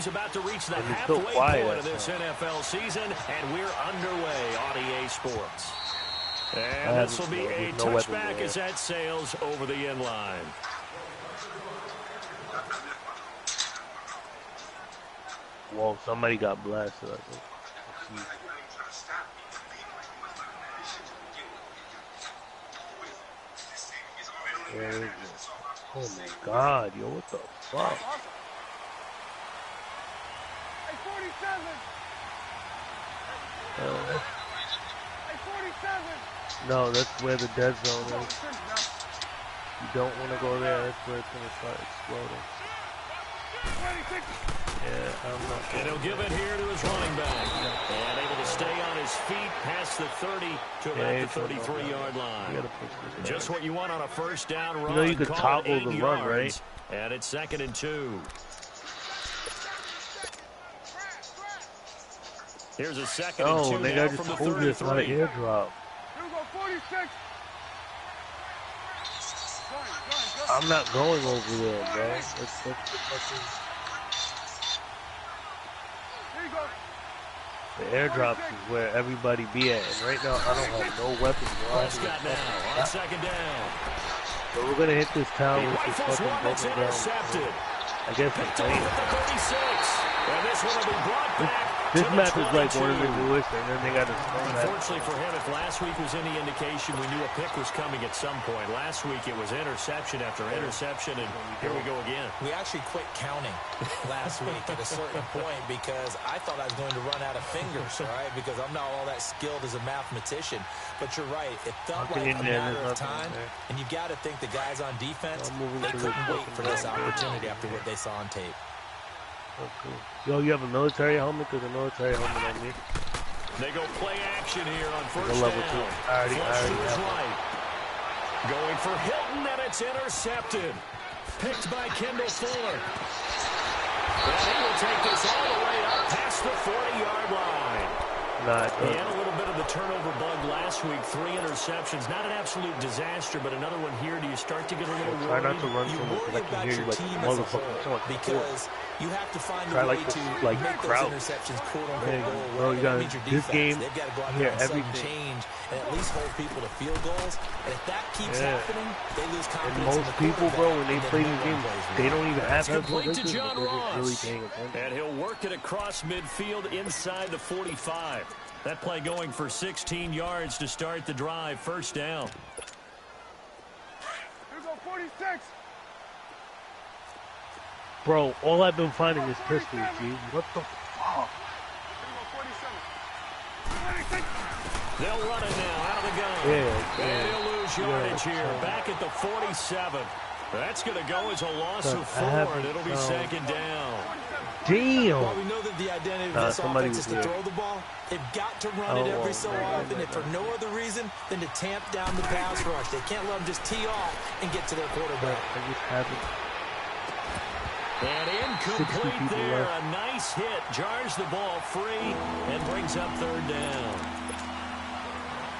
teams about to reach the And halfway point of this NFL season, and we're underway on EA Sports. And this will be a touchback as that sails over the end line. Whoa, somebody got blasted, I think. Oh my God, yo, what the fuck? No, that's where the dead zone is. You don't want to go there, that's where it's going to start exploding. Yeah, I'm not. And he'll give it here to his running back. And able to stay on his feet past the 30 to about the 33-yard line. Just what you want on a first down run. You know you could toggle the run, right? And it's 2nd and 2. Here's a 2nd and 2 nigga, now I just from the told you it's not an 33. airdrop. I'm not going over there, bro. That's the fucking... The airdrops is where everybody be at, and right now I don't have no weapons. Prescott now on 2nd down. But we're gonna hit this town with this fucking broken ground. I guess it's late. And this one will be brought back. This map is like one of the newest, and then they got a small map. Unfortunately for him, if last week was any indication, we knew a pick was coming at some point. Last week it was interception after interception, and here we go again. We actually quit counting last week at a certain point because I thought I was going to run out of fingers, all right? Because I'm not all that skilled as a mathematician. But you're right. It felt like a matter of time, and you've got to think the guys on defense, they couldn't wait for this opportunity after what they saw on tape. Okay. Yo, you have a military helmet? There's a military helmet on me. They go play action here on first level down. 2. I already have right. Going for Hilton, and it's intercepted. Picked by Kendall Fuller. And he will take this all the way up past the 40-yard line. He had a little bit of the turnover bug last week. 3 interceptions. Not an absolute disaster, but another one here. Do you start to get a little worried? Try not to run so much because I can hear you like motherfucking because you have to find a way to make those interceptions quote-unquote go away. Bro, you gotta, this game, they've got to go out there and sudden change and at least hold people to field goals. And if that keeps happening, they lose confidence. And most people, bro, when they play these games, they don't even have that complete to John Ross. Really paying attention. And he'll work it across midfield inside the 45. That play going for 16 yards to start the drive. First down. Here go 46. Bro, all I've been finding is pistols, dude. What the fuck? They'll run it now out of the gun. And he'll lose yardage here. Back at the 47. That's going to go as a loss of 4, and it'll be 2nd down. Damn. Well, we know that the identity of this offense is to throw the ball. They've got to run it every so often, and for no other reason than to tamp down the pass rush. They can't let them just tee off and get to their quarterback. And incomplete there. A nice hit. Jars the ball free and brings up 3rd down.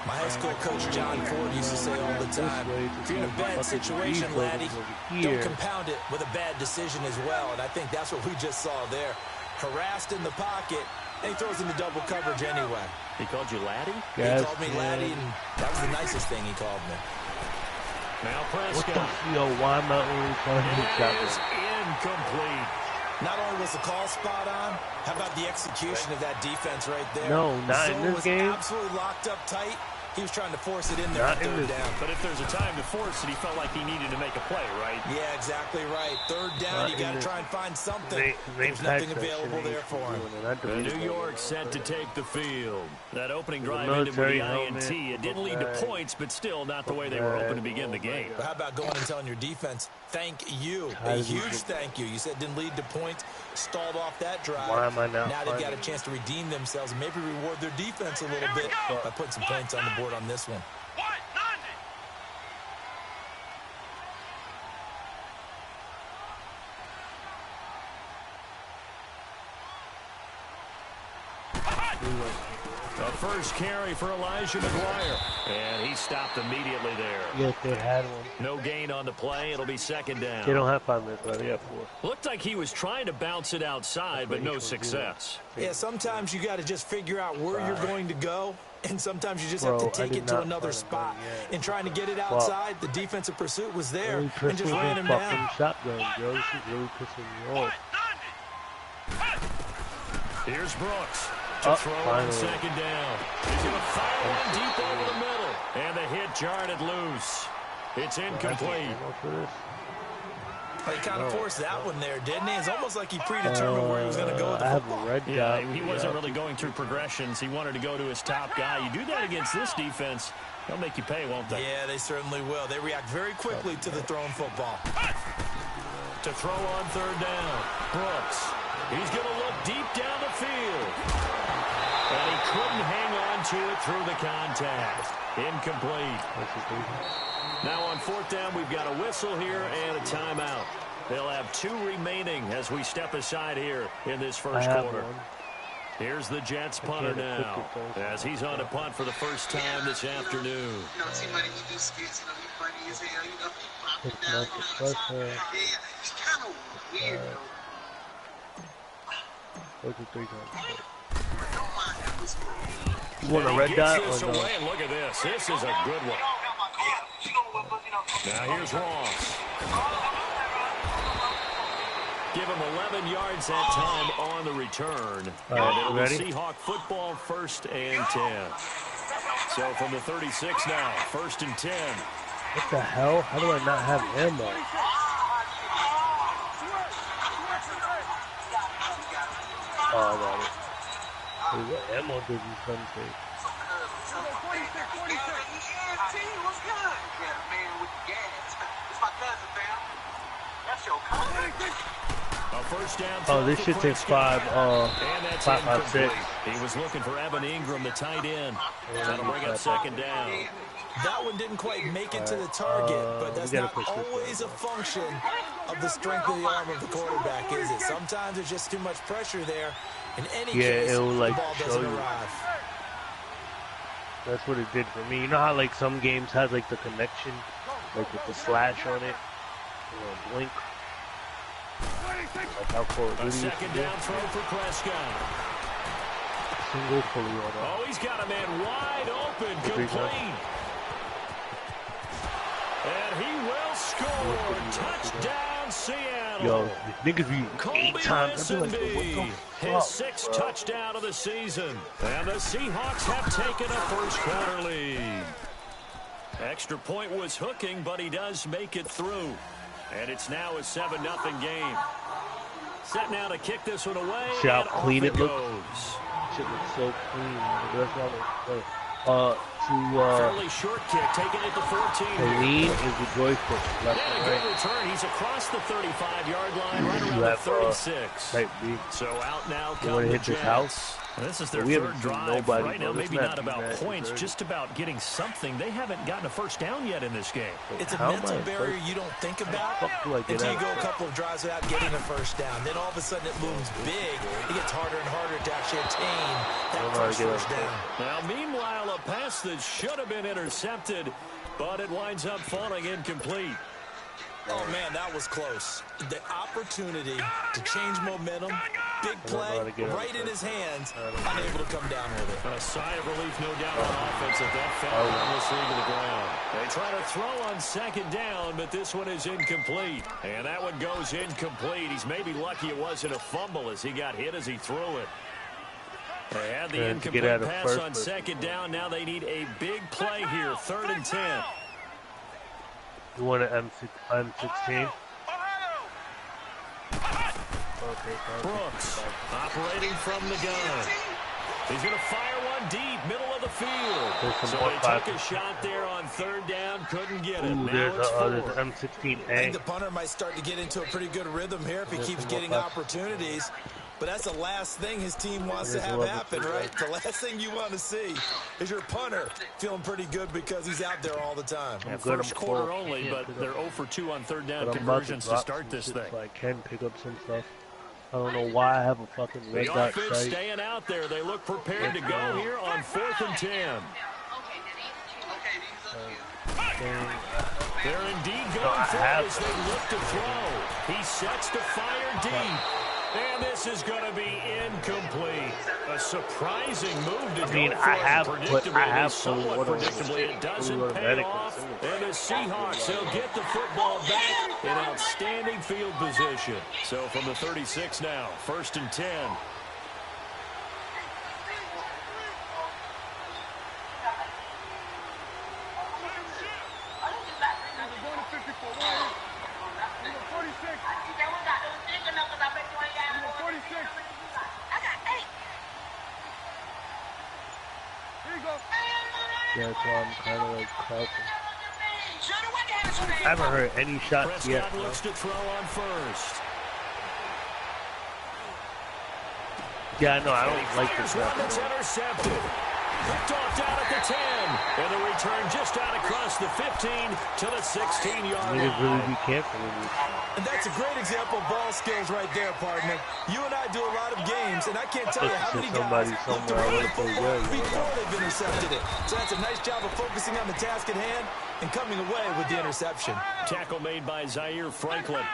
My high school coach, John Ford, used to say all the time, if you're in a bad situation, laddie, don't compound it with a bad decision as well. And I think that's what we just saw there. Harassed in the pocket, and he throws into double coverage anyway. He called you laddie? He called me laddie, and that was the nicest thing he called me. Now Prescott. Why am I only finding this guy? Incomplete. Not only was the call spot on, how about the execution of that defense right there? No, not in this game. Absolutely locked up tight. He was trying to force it in there on 3rd down. But if there's a time to force it, he felt like he needed to make a play, right? Yeah, exactly right. 3rd down, you got to try and find something. There's nothing available there for him. The New York set to take the field. That opening drive ended with the INT. It didn't lead to points, but still not the way they were hoping to begin the game. But how about going and telling your defense, thank you, a huge thank you. You said it didn't lead to points, stalled off that drive. Why am I not now they've got a chance to redeem themselves and maybe reward their defense a little bit by putting some points on the board on this one. The first carry for Elijah McGuire. And he stopped immediately there. Yes, they had one. No gain on the play. It'll be second down. They don't have 5 minutes left. They got 4. Looked like he was trying to bounce it outside, but no success. Yeah, sometimes you got to just figure out where you're going to go. And sometimes you just have to take it to another spot. And trying to get it outside, the defensive pursuit was there and just ran him down. Shotgun, Joe. This is really pissing me off. Here's Brooks to throw on second down. He's going to fire one deep over the middle. And the hit jarred it loose. It's incomplete. He kind of forced that one there, didn't he? It's almost like he predetermined where he was going to go with the football. Yeah, he wasn't really going through progressions. He wanted to go to his top guy. You do that against this defense, they'll make you pay, won't they? Yeah, they certainly will. They react very quickly to the thrown football. To throw on third down, Brooks. He's going to look deep down the field. And he couldn't hang on to it through the contact. Incomplete. Now on fourth down, we've got a whistle here and a timeout. They'll have 2 remaining as we step aside here in this first quarter. Here's the Jets punter now, as he's on a punt for the first time this afternoon. You want a red dot or no? And look at this. This is a good one. Now here's Ross. Give him 11 yards that time on the return. And it'll be Seahawk football, 1st and 10. So from the 36 now, 1st and 10. What the hell? How do I not have ammo? Oh, I got it. Hey, what ammo did you come take? A first down. Oh, this shit takes 5, 5, 6. He was looking for Evan Ingram, the tight end. That'll bring up second down. That one didn't quite make it to the target, but that's not always a function of the strength of the arm of the quarterback, is it? Sometimes there's just too much pressure there. In any case, it'll, like, the ball doesn't arrive. That's what it did for me. You know how, like, some games has, like, the connection, like, with the slash on it? Or a blink? Like how Call of Duty used to second do. down throw for Prescott. Single fully auto. Oh, he's got a man wide open, complete. And he will score. Touchdown, Seattle. Yo, niggas be 8 times. Like, his 6th touchdown of the season. And the Seahawks have taken a first quarter lead. Extra point was hooking, but he does make it through. And it's now a 7-0 game. Set now to kick this one away. See how clean it looks? Shit looks so clean. That's why fairly short kick, taking it to 14. The lean is the joystick. Left and good right. return. He's across the 35-yard line, right around the 36. Type B. So out now You want to hit this house? This is their third drive right now. Maybe not about points, just about getting something. They haven't gotten a first down yet in this game. It's a mental barrier you don't think about until you go a couple of drives without getting a first down. Then all of a sudden it looms big. It gets harder and harder to actually attain that first down. Now, meanwhile, a pass that should have been intercepted, but it winds up falling incomplete. Oh, man, that was close. The opportunity to change momentum, big play, right in his hands, unable to come down with it. A sigh of relief, no doubt, on offense if that fell harmlessly to the ground. They try to throw on second down, but this one is incomplete. And that one goes incomplete. He's maybe lucky it wasn't a fumble as he got hit as he threw it. They had the incomplete pass on second down. Now they need a big play here, 3rd and 10. You want an M16? Brooks operating from the gun. He's going to fire one deep, middle of the field. So he took a shot there on 3rd down, couldn't get it. Now it's 4th. M16A. I think the punter might start to get into a pretty good rhythm here if he keeps getting opportunities. But that's the last thing his team wants to have happen, right? The last thing you want to see is your punter feeling pretty good because he's out there all the time. Yeah, first quarter only, but they're 0 for 2 on 3rd down conversions to start this thing. So I can pick up some stuff. I don't know why I have a fucking red The dot offense sight. staying out there. They look prepared to go here on 4th and 10. They're indeed going for it as they look to throw. He sets to fire deep. And this is going to be incomplete. A surprising move to go for it. Predictably, somewhat predictably, it doesn't pay off. And the Seahawks, they'll get the football back in outstanding field position. So from the 36 now, 1st and 10. Yeah, that's why I'm kind of like crouching. I haven't heard any shots yet. Prescott looks to throw on 1st. Yeah, no, I don't like this one that's intercepted. Picked off down at the 10. And the return just out across the 15 to the 16-yard line. You need to really be careful with this. And that's a great example of ball skills right there, partner. You and I do a lot of games, and I can't tell you how many guys look to run the football before they've intercepted it. So that's a nice job of focusing on the task at hand and coming away with the interception. Tackle made by Zaire Franklin.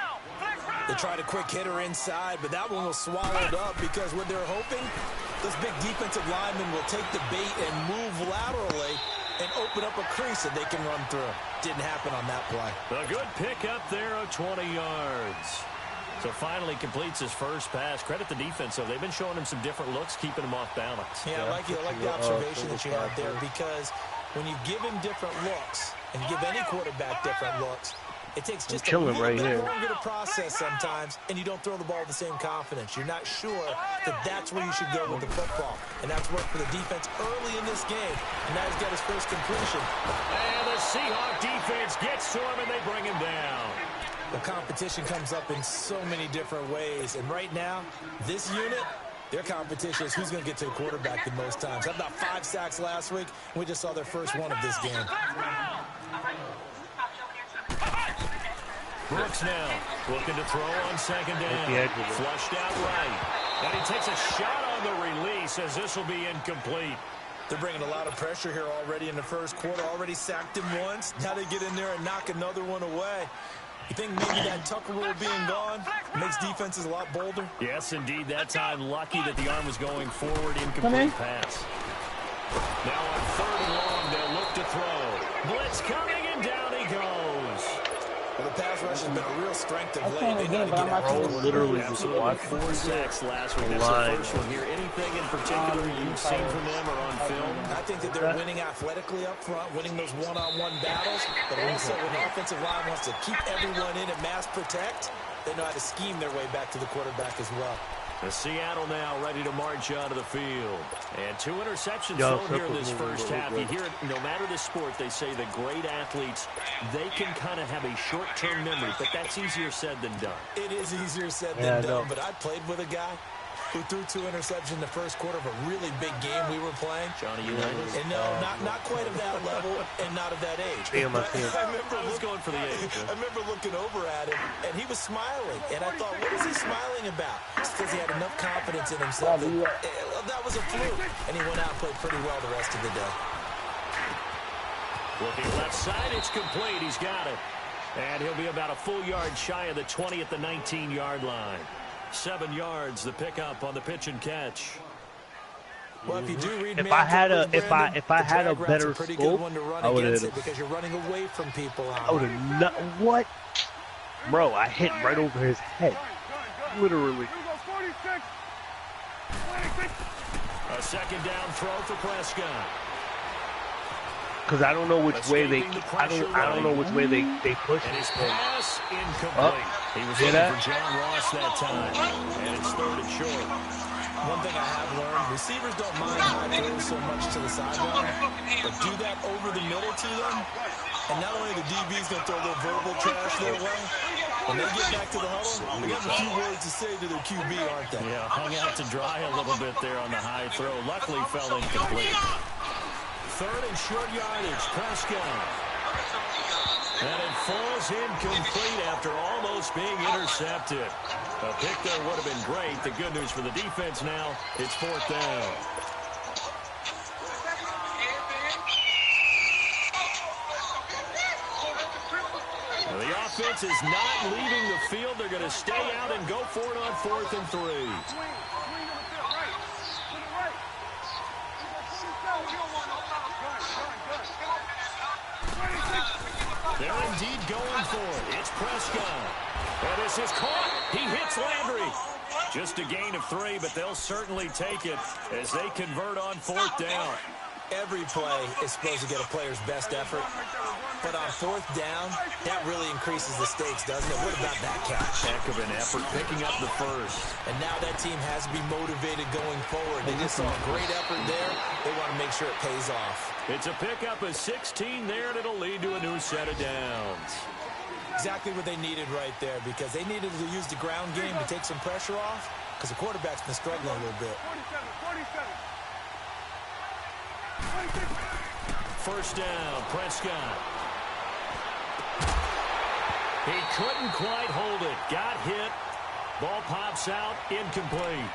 They tried a quick hitter inside, but that one was swallowed up because what they're hoping, this big defensive lineman will take the bait and move laterally and open up a crease that they can run through. Didn't happen on that play. A good pick up there of 20 yards. So finally completes his first pass. Credit the defense, though. They've been showing him some different looks, keeping him off balance. Yeah, I like the observation that you have there, because when you give him different looks and give any quarterback different looks, it takes just a little bit longer to process sometimes, and you don't throw the ball with the same confidence. You're not sure that that's where you should go with the football. And that's worked for the defense early in this game. And now he's got his first completion. And the Seahawk defense gets to him, and they bring him down. The competition comes up in so many different ways. And right now, this unit, their competition is who's going to get to the quarterback the most times. Had about 5 sacks last week, and we just saw their first one of this game. Brooks now looking to throw on 2nd down. Flushed out right. And he takes a shot on the release as this will be incomplete. They're bringing a lot of pressure here already in the first quarter. Already sacked him once. Now they get in there and knock another one away. You think maybe that Tucker rule being gone makes defenses a lot bolder? Yes, indeed. That time, lucky that the arm was going forward. Incomplete pass. Now on 3rd and long, they'll look to throw. Blitz coming, and down he goes. Well, the pass rush has been a real strength of late. They got to get out. Literally just watched 4 sacks last week. That's the first one here. Anything in particular you've seen from them or on film? I think that they're winning athletically up front, winning those one-on-one battles. But also when the offensive line wants to keep everyone in and mass protect, they know how to scheme their way back to the quarterback as well. The Seattle now ready to march onto the field. And 2 interceptions thrown here in this first half. You hear it, no matter the sport, they say the great athletes, they can kind of have a short-term memory, but that's easier said than done. It is easier said than done, but I played with a guy who threw 2 interceptions in the first quarter of a really big game we were playing. Johnny Unitas? And no, not quite of that level and not of that age. I was going for the age. I remember looking over at him, and he was smiling. And I thought, what is he smiling about? It's because he had enough confidence in himself. That was a fluke. And he went out and played pretty well the rest of the day. Looking left side, it's complete. He's got it. And he'll be about a full yard shy of the 20 at the 19-yard line. 7 yards, the pickup on the pitch and catch. Well, if you do read if I had a better scope, I would have because you're running away from people. I would have not. What, bro? I hit right over his head, literally. A 2nd down throw for Prescott. Because I don't know which way they. I don't know which way they push and it. His pass incomplete. He was looking for John Ross that time, and it's 3rd and short. One thing I have learned, receivers don't mind high throws so much to the sideline, but do that over the middle to them, and not only the DB's going to throw their verbal trash their way, when they get back to the huddle, they have a few words to say to their QB, aren't they? Yeah, hung out to dry a little bit there on the high throw. Luckily fell incomplete. 3rd and short yardage, Prescott. And it falls incomplete after almost being intercepted. A pick there would have been great. The good news for the defense now, it's 4th down. Well, the offense is not leaving the field. They're going to stay out and go for it on 4th and 3. They're indeed going for it. It's Prescott. And this is caught. He hits Landry. Just a gain of 3, but they'll certainly take it as they convert on 4th down. Every play is supposed to get a player's best effort. But on 4th down, that really increases the stakes, doesn't it? What about that catch? Heck of an effort, picking up the first. And now that team has to be motivated going forward. They just saw a great effort there. They want to make sure it pays off. It's a pickup of 16 there, and it'll lead to a new set of downs. Exactly what they needed right there, because they needed to use the ground game to take some pressure off, because the quarterback's been struggling a little bit. 1st down, Prescott. He couldn't quite hold it. Got hit. Ball pops out, incomplete.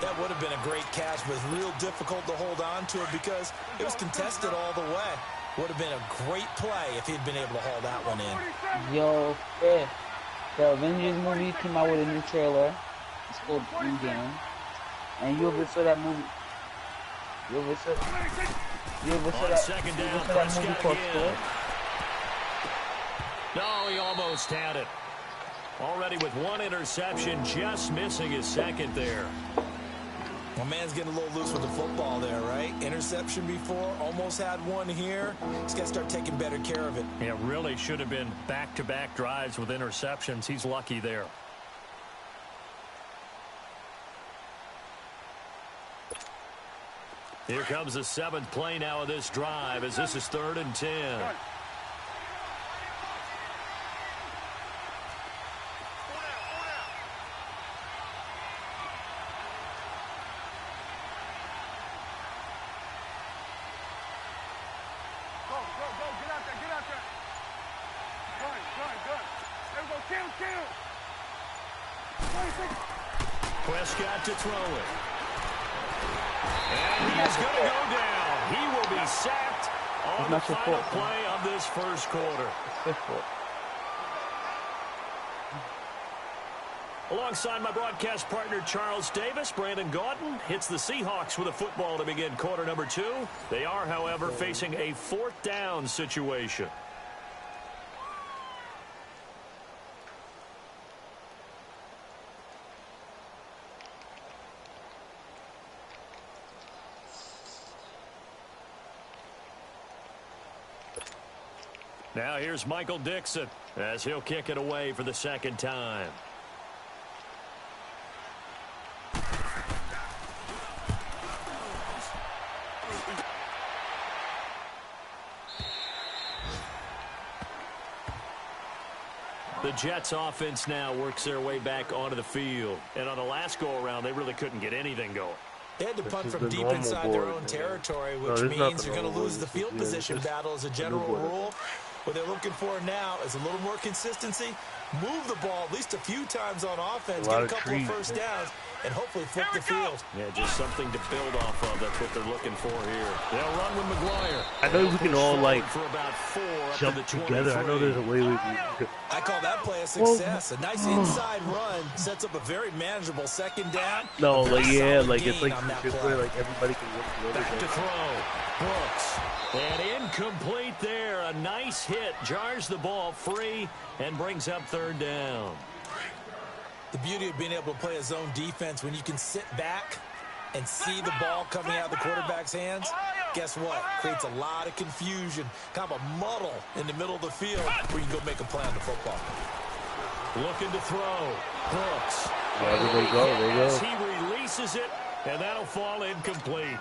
That would have been a great catch, but it's real difficult to hold on to it because it was contested all the way. Would have been a great play if he'd been able to haul that one in. Yo, the Avengers movie came out with a new trailer. It's called In-Game. And you ever saw that movie? You ever saw that movie called Sport? No, he almost had it. Already with 1 interception, just missing his 2nd there. My man's getting a little loose with the football there, right? Interception before, almost had 1 here. He's got to start taking better care of it. It really should have been back-to-back drives with interceptions. He's lucky there. Here comes the 7th play now of this drive as this is 3rd and 10. Prescott to throw it. And he is going to go down. He will be sacked on the final play of this 1st quarter. Alongside my broadcast partner Charles Davis, Brandon Gaudin hits the Seahawks with a football to begin quarter number 2. They are, however, facing a 4th down situation. Now here's Michael Dixon as he'll kick it away for the 2nd time. The Jets offense now works their way back onto the field. And on the last go-around, they really couldn't get anything going. They had to punt from deep inside their own territory, which means you're going to lose the field position battle as a general rule. What they're looking for now is a little more consistency, move the ball at least a few times on offense, get a couple of 1st downs, and hopefully flip the field. Yeah, just something to build off of. That's what they're looking for here. They'll run with McGuire. I know we can all, like, for about 4 jump together. I know there's a way we can. I call that play a success. A nice inside run sets up a very manageable 2nd down. No, like, yeah, like, it's like where, like, everybody can work back to throw. Brooks. And incomplete there. A nice hit. Jars the ball free and brings up 3rd down. The beauty of being able to play a zone defense when you can sit back and see the ball coming out of the quarterback's hands, guess what? Creates a lot of confusion, kind of a muddle in the middle of the field where you can go make a play on the football. Looking to throw. Brooks. There they go. He releases it, and that'll fall incomplete.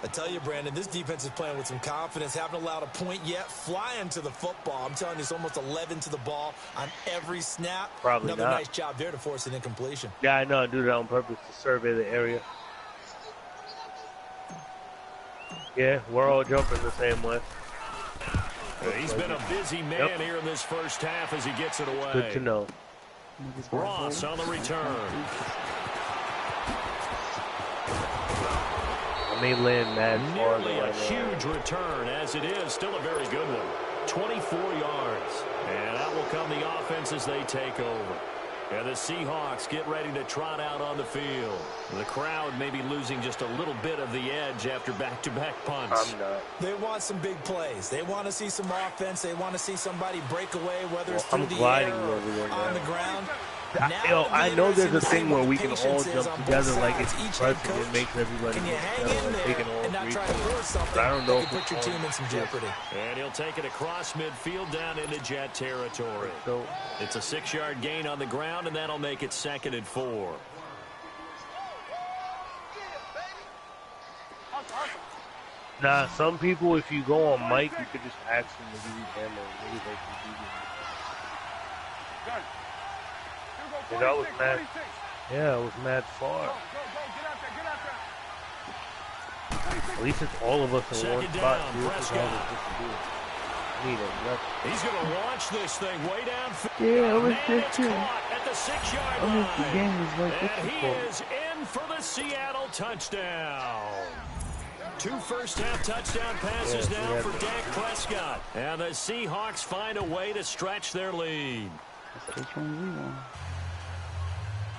I tell you, Brandon, this defense is playing with some confidence. Haven't allowed a point yet. Flying to the football. I'm telling you, it's almost 11 to the ball on every snap. Probably Another not. nice job there to force an incompletion. Yeah, I know. I do that on purpose to survey the area. Yeah, we're all jumping the same way. He's been a busy man here in this first half as he gets it away. Good to know. Ross on the return. I may land that far. Nearly a huge return, as it is. Still a very good one. 24 yards. And out will come the offense as they take over. And the Seahawks get ready to trot out on the field. The crowd may be losing just a little bit of the edge after back-to-back punts. I'm not. They want some big plays. They want to see some offense. They want to see somebody break away, whether it's through the air or on the ground. I know there's a thing where we can all jump together like it's impressive. It makes everybody can you hang in like there and not try to force something I don't know that could put your team in some jeopardy. And he'll take it across midfield down into Jet territory. So it's a 6-yard gain on the ground, and that'll make it 2nd and 4. nah, some people, if you go on mic, you could just ask them to use them or maybe they can do it. And I was mad. Yeah, I was mad far. At least it's all of us in one spot. He's going to launch this thing way down. Yeah, it was just caught at the 6-yard line. line. The game is like And he is in for the Seattle touchdown. 2 first-half touchdown passes now for Dak Prescott. And the Seahawks find a way to stretch their lead.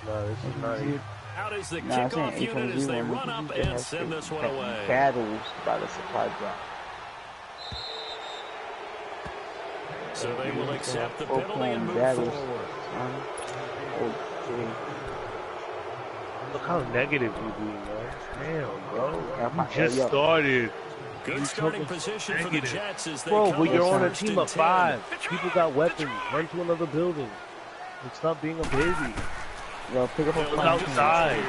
No, this is not it. Out is the kickoff unit as they run up and send this one away. Battles by the supply drop. So they will accept the penalty and move forward. Look how negative you be, man. Damn, bro. You just started. Good starting position for the Jets as they come but you're on a team of 5. People got weapons. Run to another building. And stop being a baby. Yo, pick up a Look outside.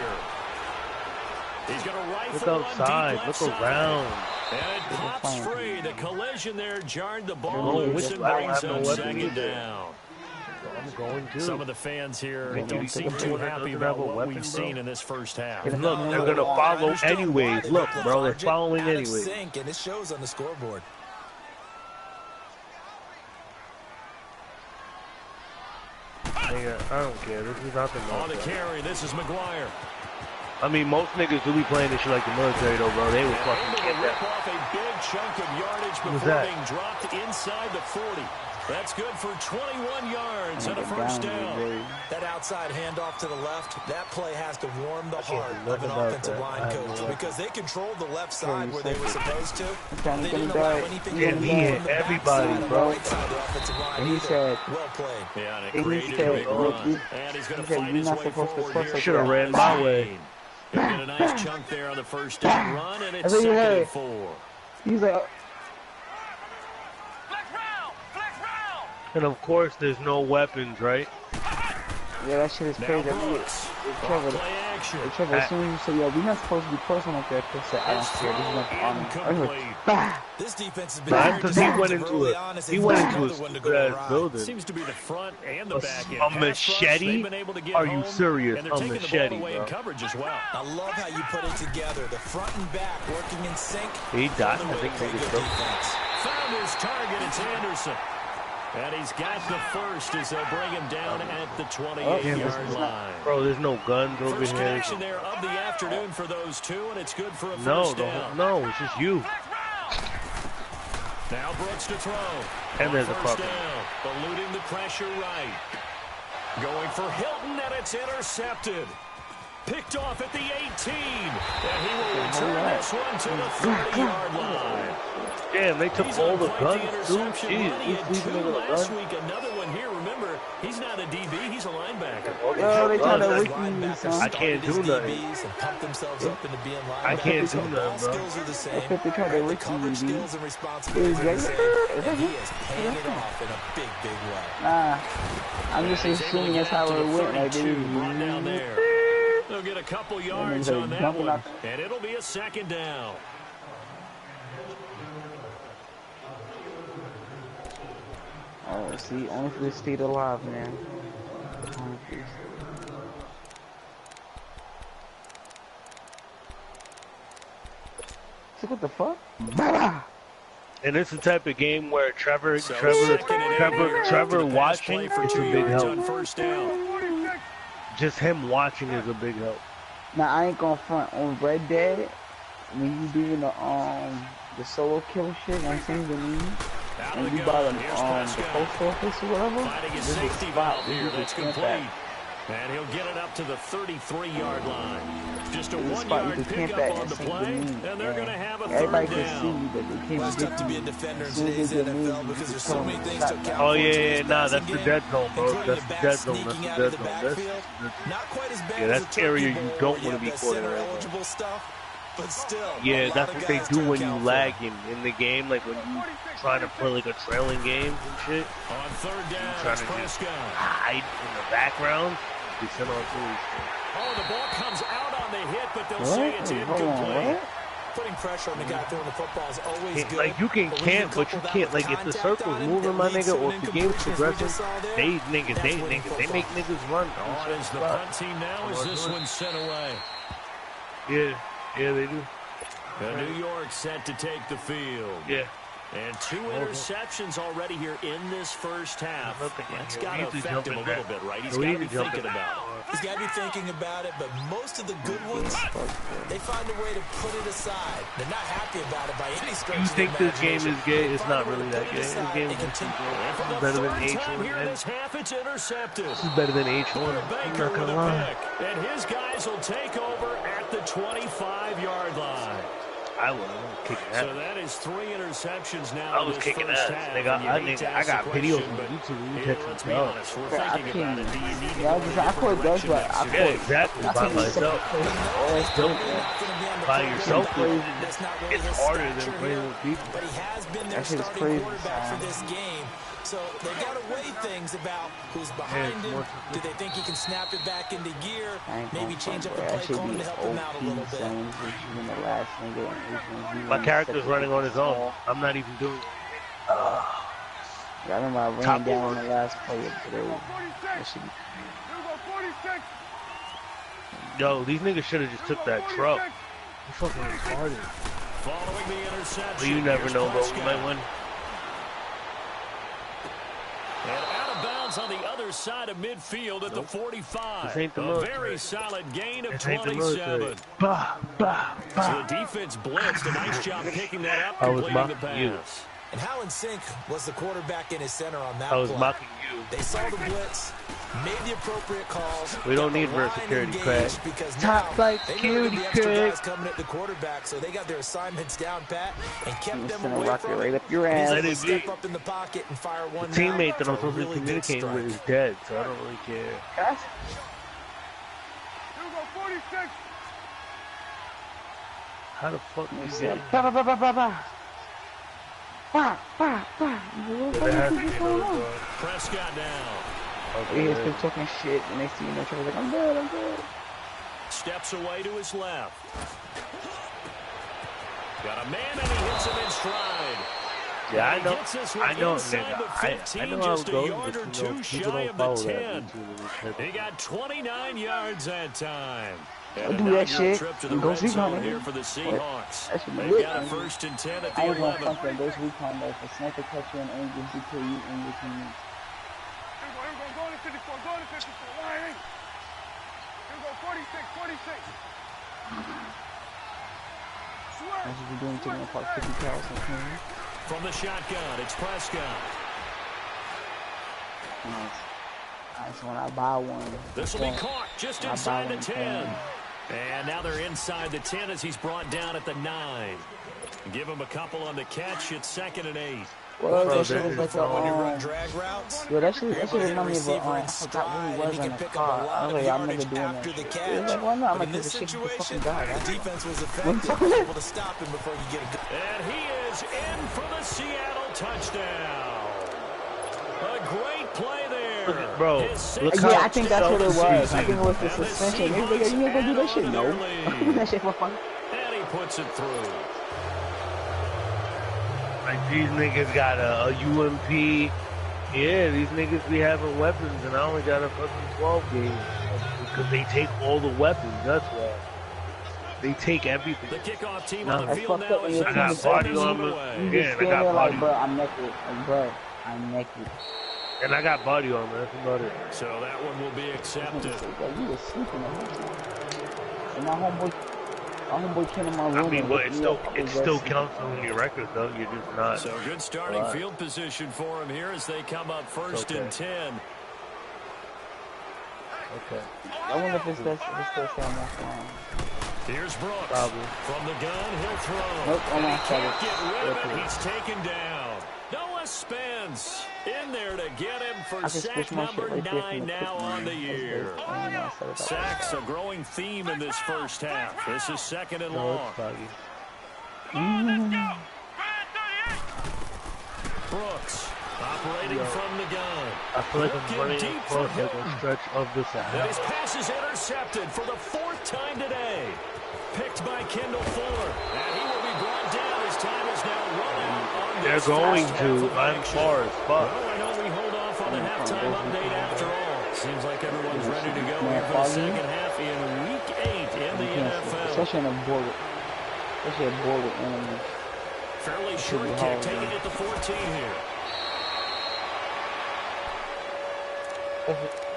He's got a rifle. Look outside. Look around. And it pops free. The collision there jarred the ball loose and brings up 2nd down. I'm going to. Some of the fans here don't seem too happy about what we've seen in this first half. And look, they're going to follow anyways. Look, bro, they're following anyways. And it shows on the scoreboard. I don't care. This is not the most. On the carry, this is McGuire. I mean, most niggas do be playing this shit like the military, though, bro. They would fucking get that. Rip off a big chunk of yardage before being dropped inside the 40. That's good for 21 yards and a first down. That outside handoff to the left, that play has to warm the heart of an offensive line coach because they controlled the left side where they were supposed to. They didn't allow anything to hit everybody, bro. And he said, well played. Yeah, and it created a big run. And he's going to fight his way forward here. Should have ran my way. He'll get a nice chunk there on the first down run, and it's 2nd and 4. He's like, and of course, there's no weapons, right? yeah, that shit is crazy. Trevor, as soon as you say, yo, we're not supposed to be posting like that, Chris said, I don't care. This is not the army. This defense has been because he went into a stupid-ass building. Seems to be the front and the back end. A machete? Are you serious? A machete, bro. Coverage as well. I love how you put it together. The front and back working in sync. He died. I think they just found his target. It's Anderson. And he's got the first as they'll bring him down at the 28-yard line. Bro, there's no guns over first here. Connection there of the afternoon for those two, and it's good for a first down. No, it's just you. Now Brooks to throw. And there's a problem. Eluding the pressure right. Going for Hilton, and it's intercepted. Picked off at the 18. And he will return this one to the 30-yard line. Damn, they took all the guns, dude. Jeez, last week, another one here. Remember, he's not a DB, he's a linebacker. Yo, they try to wake me, son. I can't do nothing. I can't do nothing, bro. They try to wake me, skills and responsibilities. And he is paying it off in a big, big way. Nah, I'm just assuming that's how it went. Like, right down there. They'll get a couple yards on that one, and it'll be a 2nd down. Oh, see, only if they stayed alive, man. See, what the fuck? And it's the type of game where Trevor watching is a big help. First down. Just him watching is a big help. Now I ain't gonna front on Red Dead when you doing the solo kill shit. I seen the meme. And you buy the post office or whatever. This is a spot where you can camp at. And he'll get it up to the 33-yard line. Just a This spot you one-yard can camp pickup at on and the sink play, the meme. and they're going to have a Everybody third can down. see you, but they can't Well, it's get tough to be a you. defender in As soon as today's they get NFL moved, because you there's so come many and things shot to down. account Oh for. yeah, in yeah, today's nah, passing that's the game, dead zone, bro. including That's the the back dead zone. sneaking That's out the of dead the zone. backfield. Not quite as bad Yeah, as that's a the area turkey you bowl don't where want to be have that caught in center right now. eligible stuff, but still, Yeah, a lot that's of what they guys do to when you account for. lag in the game, like when you trying to play like a trailing game and shit. On third down, Trying it's to just Prescott. hide in the background. They send on police. Oh, the ball comes out on the hit, but they'll What? say it's Hold on, incomplete. what? Putting pressure on the guy throwing the football is always good. Like you can when camp, but couple you that can't. with Like if the contact circle's on him moving, that my leads nigga, to or an if the game's incompletion, as we progressing, just saw there, they that's winning make football. niggas run. On is the punt team now as this one's sent away. Yeah, they do. New York set to take the field. Yeah. And 2 interceptions already here in this first half. That's got to affect him a little bit, right? He's got to be thinking about it. He's got to be thinking about it, but most of the good ones, they find a way to put it aside. They're not happy about it by any stretch You of the think this game imagination. is gay? It's Find not a way really to that put gay. it This aside game and is continue. And for the better than third time H1. here in this half, it's intercepted. This is better than H1. Porter I'm Baker not with gonna a lie. pick. And his guys will take over at the 25-yard line. I was kicking ass. So that is 3 interceptions now. I in was this kicking first ass. half. Nigga, And you hate to I ask got the videos question, on but YouTube. You here, catch let's me be up. honest. We're I thinking about it. Do you need to go in a I different put direction but next I year? Yeah, exactly. By myself. always dope, man. By yourself, That's not really it's his harder than stature playing here, with people. but he has been their That shit is starting crazy, quarterback for son. this game. So they got to weigh things about who's behind it's him. more- Do they think he can snap it back into gear? I ain't Maybe gonna change up front, the bro. play That should calling be to help him out a little bit. son. This is in the last nigga and H1Z1 My character's second running on his own. ball. I'm not even doing it. I remember I ran Top down order. on the last play of today. That should be Yo, these niggas should have just took that truck. You fucking retarded. Following the interception. But you never here's know, bro. We Prescott. might win. And out of bounds on the other side of midfield at the 45. This ain't the A military. very solid gain of This ain't the military. 27. Bah, bah, So bah. the defense blitzed. A nice job picking that up, I was completing the mocking you. pass. And how in sync was the quarterback in his center on that I was play? mocking you. They saw the blitz, made the appropriate calls. We don't got the need line versatility, engaged Craig. because Top now flight they knew security, the extra Craig. guys coming at the quarterback, so they got their assignments down pat and kept I'm them gonna away rock it from right it. up your And he's ass. able Let to it step be. up in the pocket and fire one The teammate that for I'm a supposed to be really good communicating with strike. is dead, so I don't really care. How the fuck you get? Bah, bah, bah, bah, bah, bah. Bah, bah, bah. There has to be another guard. Prescott down. Okay, He's man. been talking shit, and they see him, they're like, I'm good. Steps away to his left. Got a man and he hits him in stride. Yeah, And he gets this one I know, inside nigga. the 15, I know how just it a goes, yard or but, two people shy don't of the follow that 10. routine. He got 29 yards that time. Don't And do an that inaugural shit. trip to the And go red sleep zone on it. here for the Seahawks. That should be They've lit, got a man. 1st and 10 at the I ain't gonna 11. front that those recon though. For sniper catch you and angles, he kill you and your teammates. That's what we're doing, taking apart 50 cows and cleaning. From the shotgun, it's Prescott. Nice. Alright, so when I buy one, This will be caught just I buy inside the one 10. And now they're inside the 10 as he's brought down at the 9. Give him a couple on the catch. It's 2nd and 8. well, Bro, that shit was like a, When you run drag routes, yo, that shit you're able to hit a remind me of a, receiver I in forgot who stride, it was and he in can the pick up a car. I lot was of like, I'm never yardage doing after that the shit. catch. It was like, why not? I'm But like, in this this shit the situation, fucking guy, the right? defense was effective, able to stop him before you get a good. And he is in for the Seattle touchdown. A great play there. Look at- bro, His sixth look Yeah, I how think that's what it was. I self-deceiving. think it was the And the suspension. He was like, you ain't gonna do that shit, no. That shit for fun. And he puts it through. Like, these niggas got a UMP. Yeah, these niggas be having weapons, and I only got a fucking 12 gauge. Because they take all the weapons, that's why. They take everything. The kickoff team No. on the field fucked now up when is you're I got sending body this one armor. away. You Yeah, just and I stand got there like, body. bro, I'm naked. Like, bro, I'm naked. And I got body armor. That's about it. So that one will be accepted. Like, you was sleeping the whole time. And my homeboy came in my room. I mean, and but woke it me still up. it still counts on your record though. You're just not. So good starting field position for him here as they come up first and 10. Okay. I wonder if it's still saying that line. Here's Brooks. Probably. From the gun, he'll throw. Nope, And he almost can't got get rid of it. it. He's taken down. Noah Spence in there to get him for sack number 9 now on the year. Sacks a growing theme in this first half. This is second and long. Brooks operating from the gun. I feel like I'm running deep across for like a stretch of the And side. his pass is intercepted for the 4th time today. Picked by Kendall Fuller. And he will be brought down. His time is now run out on They're this going first to. half of I'm action. far as fuck. Well, I know we hold off on the halftime update after all. Seems like everyone's ready to go here for the second half in Week 8 in the NFL. Especially in a board with enemies. Fairly short kick taken at the 14 here.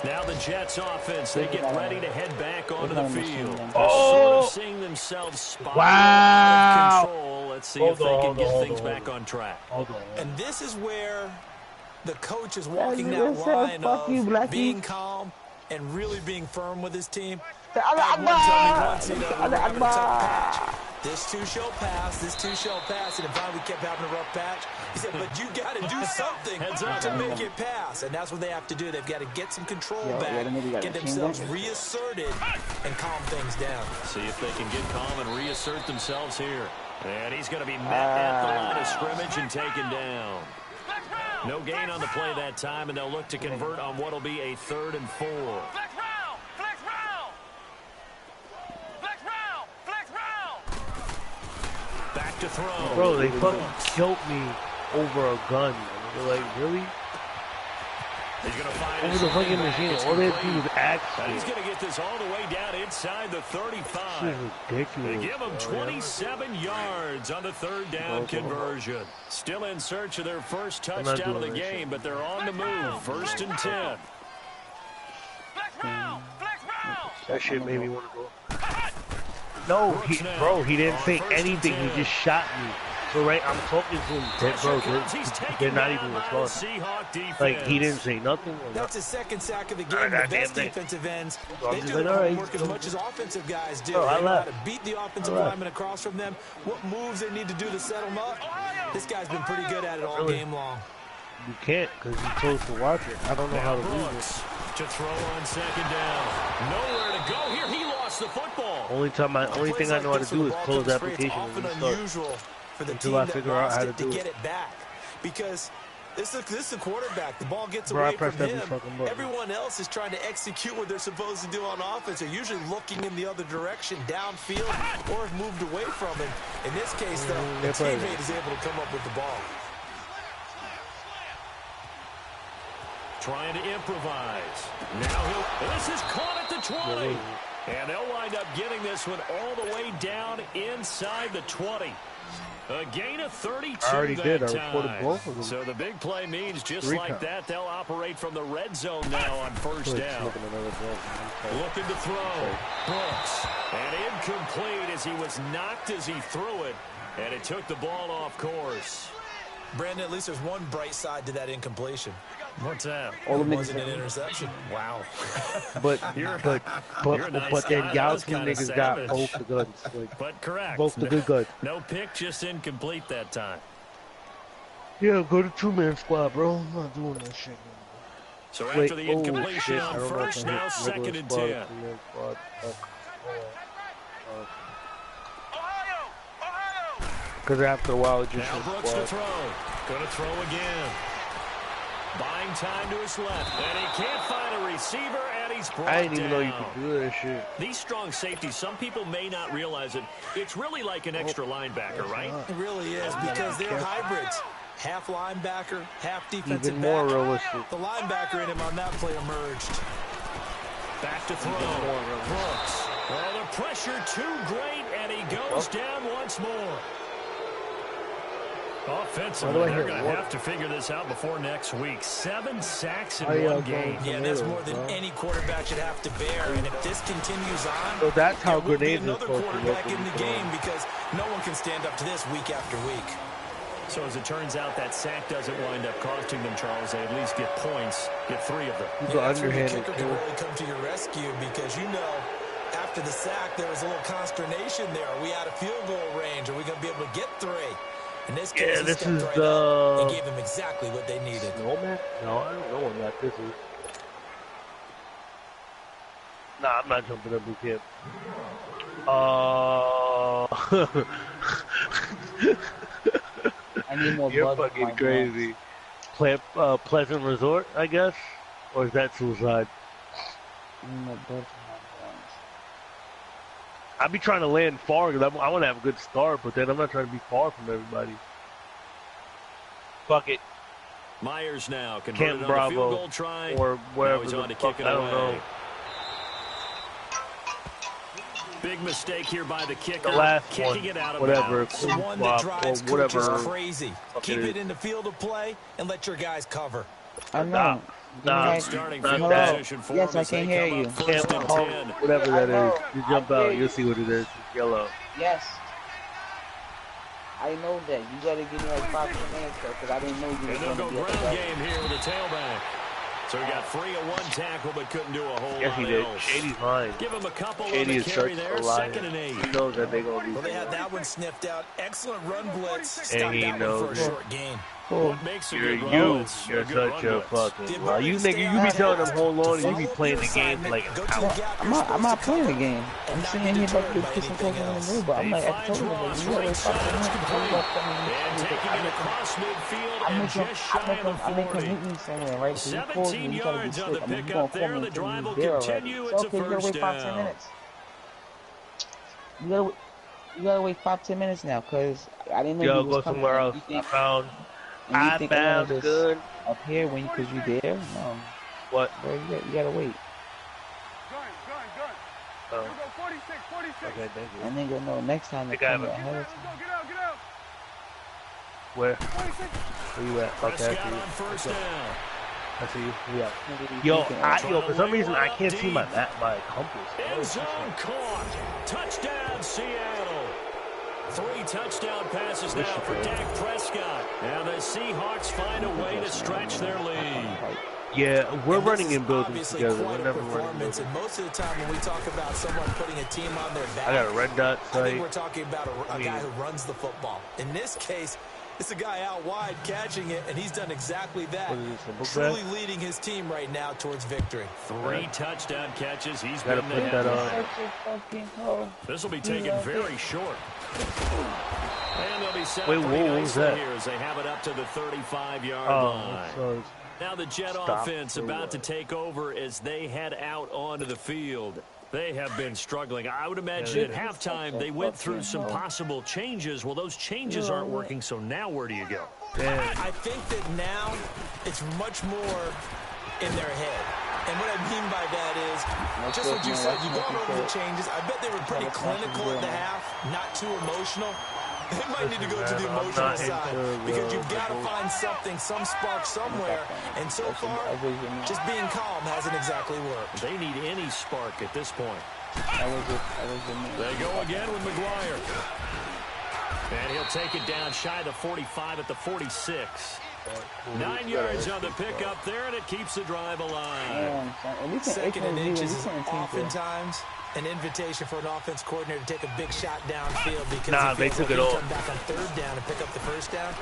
Now the Jets offense, they get ready to head back onto the field. Sort of seeing themselves spiral out of control. Let's see if they can get things back on track. And this is where the coach is walking that line of being calm and really being firm with his team. This too shall pass, this too shall pass. And finally kept having a rough patch. He said, but you got to do something to make it pass. And that's what they have to do. They've got to get some control back, get themselves reasserted, and calm things down. See if they can get calm and reassert themselves here. And he's going to be met at the line of scrimmage and taken down. No gain on the play that time, and they'll look to convert on what will be a 3rd and 4. Back to throw. Bro, they fucking killed me over a gun. They're like, really? He's going to find Over the fucking machine. All they have to do is act. And he's going to get this all the way down inside the 35. This is ridiculous. They give him 27 yards on the 3rd down conversion. Still in search of their first touchdown of the game, but they're on the move. 1st and 10. That shit made me want to go. No, he didn't say anything. He just shot me. So, right, I'm talking to him. Bro, they're not even responding. Like, he didn't say nothing. That's his 2nd sack of the game. The best defensive ends, they do their homework as much as offensive guys do. They know how to beat the offensive lineman across from them, what moves they need to do to set them up. This guy's been pretty good at it all game long. You can't, because you chose to watch it. I don't know how to lose it. To throw on 2nd down. Nowhere to go here. He lost the football. Only thing I know how to do is close the application and restart. For the Until team I figure out how to do get it back, because this is a quarterback. The ball gets away from him. Everyone else is trying to execute what they're supposed to do on offense. They're usually looking in the other direction, downfield, or have moved away from him. In this case, though, the teammate is able to come up with the ball. Trying to improvise. Now this is caught at the 20. And they'll wind up getting this one all the way down inside the 20. A gain of 32 I already did. I time. reported both of them. So the big play means just like that, they'll operate from the red zone now on 1st down. Looking to throw. Brooks. And incomplete as he was knocked as he threw it. And it took the ball off course. Brandon, at least there's one bright side to that incompletion. What's that? It wasn't an interception. Wow. But then y'all two niggas got both the guns. Like, but correct. Both the good guns. No pick, just incomplete that time. Yeah, go to 2-man squad, bro. I'm not doing that shit. So after the incompletion on 1st, now 2nd and 10. Because after a while, it just now Brooks to throw. Going to throw again. Buying time to his left. And he can't find a receiver, and he's brought down. I didn't even know you could do that shit. These strong safeties, some people may not realize it. It's really like an extra linebacker, right? It really is, because they're hybrids. Half linebacker, half defensive Even more back. realistic. The linebacker in him on that play emerged. Back to throw. Brooks. Oh, the pressure too great, and he goes down once more. Offensively, they're going to have to figure this out before next week. 7 sacks in one game. Yeah, that's more than any quarterback should have to bear. And if this continues on, so that's how grenades is another quarterback in the game because no one can stand up to this week after week. So as it turns out, that sack doesn't wind up costing them, Charles. They at least get points, get 3 of them. Yeah, that's where the kicker can really come to your rescue because you know after the sack there was a little consternation there. Are we out of field goal range? Are we going to be able to get 3? In this case, this is right up and gave them exactly what they needed. No, man. No, I don't know what map this is. Nah, I'm not jumping up with him. I need more You're blood. fucking crazy. Pleasant Resort, I guess? Or is that suicide? I need more blood. I be trying to land far because I want to have a good start, but then I'm not trying to be far from everybody. Fuck it. Myers now Camp Bravo or wherever the fuck, I don't know. Big mistake here by the kicker. The last kicking one, it out of whatever, bounds. One that drives coaches crazy. Keep it it in the field of play and let your guys cover. I know. Nah, starting not field that. position for Yes, them I as they can hear come you. up first and 10. Whatever that is. You jump out, you'll see what it is. It's yellow. Yes. I know that. You gotta give me like 5 minutes because I didn't know you were And they'll going go to get ground game here with a tailback. So he got 3 of 1 tackle, but couldn't do a whole Yes, lot he did. else. Shady's lying. Give him a couple Shady on is the such carry a there. liar. 2nd and 8. He knows that they're going to be. Well, they had that one sniffed out. Excellent run blitz. And Stopped he that one for a knows it. short gain. What makes a good run blitz? You're A good such run a blitz. fucking liar. You nigga, you be telling them hold on, and you be playing the game like an hour. I'm not playing the game. I'm sitting here about to piss and talking in the mood, but I'm like, I told you, like, you gotta wait 5 minutes to come up. And taking it across midfield and just shy of the I'm in 40. convenience somewhere, right? So you called 17 me, you gotta be yards on slick. the I mean, you pickup gonna call there. me The and drive will tell me there already. continue. It's It's a okay, you gotta first wait 5-10 down. minutes. You gotta wait 5-10 minutes now, cause I didn't know Yo, you was go coming. somewhere else. I found good. Up here when cause you there? No. What? Bro, you gotta wait. Oh. Okay, thank you. And then go no next time they come ahead of time. Where? Where you at? Okay, I see you. On first down. I see you. Yeah. Yo, for some reason I can't see my compass. End zone caught. Touchdown, Seattle. 3 touchdown passes now for Dak Prescott. Now the Seahawks find a way to stretch their lead. Yeah, we're running in buildings obviously together. quite We're a never running in performance, and most of the time when we talk about someone putting a team on their back, I got a red dot I sight. think we're talking about a guy who runs the football. In this case, it's a guy out wide catching it, and he's done exactly that. Truly leading his team right now towards victory. 3 touchdown catches. He's Gotta been put the that headline. on. This will be taken very short. And they'll be set Wait, up what pretty was nicely that? here as they have it up to the 35-yard Oh, line. sorry. Now the Jet Stop offense about to take over as they head out onto the field. They have been struggling. I would imagine at halftime they went through some possible changes. Well, those changes aren't working, so now where do you go? I think that now it's much more in their head. And what I mean by that is, just what you said, you've gone over the changes. I bet they were pretty clinical at the half, not too emotional. They might need to go to the emotional side because you've got to find something, some spark somewhere. And so far, just being calm hasn't exactly worked. They need any spark at this point. They go again with McGuire. And he'll take it down shy of the 45 at the 46. 9 yards on the pickup there, and it keeps the drive alive. 2nd and inches is oftentimes an invitation for an offense coordinator to take a big shot downfield because they took it all. Come back on 3rd down and pick up the 1st down.